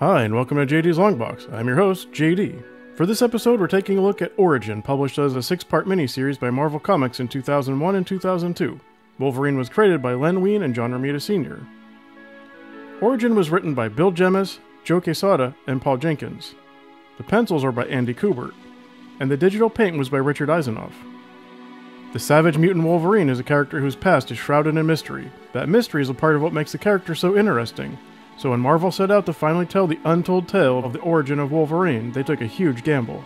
Hi, and welcome to JD's Longbox. I'm your host, JD. For this episode, we're taking a look at Origin, published as a 6-part miniseries by Marvel Comics in 2001 and 2002. Wolverine was created by Len Wein and John Romita Sr. Origin was written by Bill Jemas, Joe Quesada, and Paul Jenkins. The pencils are by Andy Kubert, and the digital paint was by Richard Isanove. The Savage Mutant Wolverine is a character whose past is shrouded in mystery. That mystery is a part of what makes the character so interesting. So when Marvel set out to finally tell the untold tale of the origin of Wolverine, they took a huge gamble.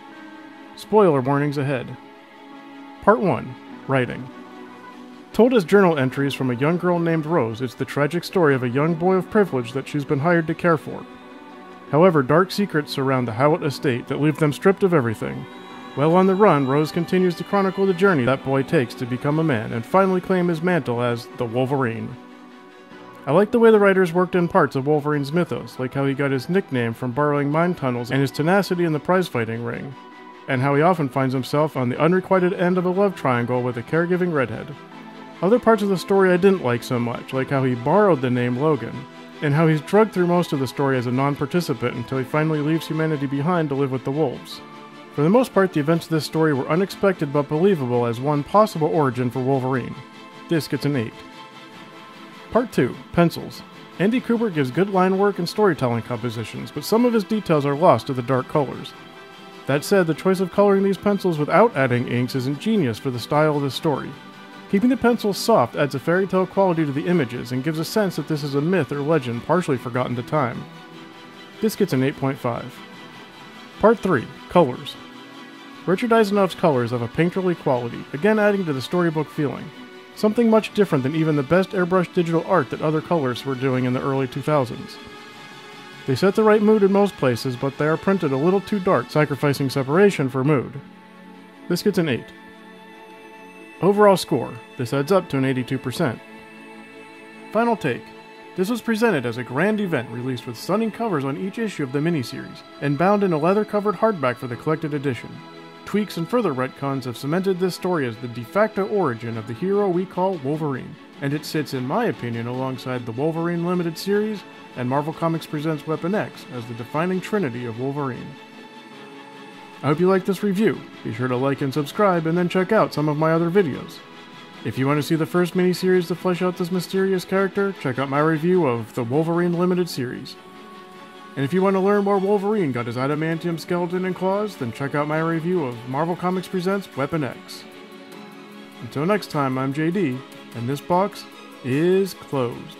Spoiler warnings ahead. Part 1. Writing. Told as journal entries from a young girl named Rose, it's the tragic story of a young boy of privilege that she's been hired to care for. However, dark secrets surround the Howlett estate that leave them stripped of everything. While on the run, Rose continues to chronicle the journey that boy takes to become a man and finally claim his mantle as the Wolverine. I like the way the writers worked in parts of Wolverine's mythos, like how he got his nickname from burrowing mine tunnels and his tenacity in the prize-fighting ring, and how he often finds himself on the unrequited end of a love triangle with a caregiving redhead. Other parts of the story I didn't like so much, like how he borrowed the name Logan, and how he's drugged through most of the story as a non-participant until he finally leaves humanity behind to live with the wolves. For the most part, the events of this story were unexpected but believable as one possible origin for Wolverine. This gets an 8. Part 2. Pencils. Andy Kubert gives good line work and storytelling compositions, but some of his details are lost to the dark colors. That said, the choice of coloring these pencils without adding inks is ingenious for the style of this story. Keeping the pencils soft adds a fairy tale quality to the images and gives a sense that this is a myth or legend partially forgotten to time. This gets an 8.5. Part 3. Colors. Richard Isanove's colors have a painterly quality, again adding to the storybook feeling. Something much different than even the best airbrushed digital art that other colorists were doing in the early 2000s. They set the right mood in most places, but they are printed a little too dark, sacrificing separation for mood. This gets an 8. Overall score. This adds up to an 82%. Final take. This was presented as a grand event released with stunning covers on each issue of the miniseries, and bound in a leather-covered hardback for the collected edition. Tweaks and further retcons have cemented this story as the de facto origin of the hero we call Wolverine, and it sits, in my opinion, alongside the Wolverine Limited series and Marvel Comics Presents Weapon X as the defining trinity of Wolverine. I hope you liked this review. Be sure to like and subscribe, and then check out some of my other videos. If you want to see the first miniseries to flesh out this mysterious character, check out my review of the Wolverine Limited series. And if you want to learn where Wolverine got his adamantium skeleton and claws, then check out my review of Marvel Comics Presents Weapon X. Until next time, I'm JD, and this box is closed.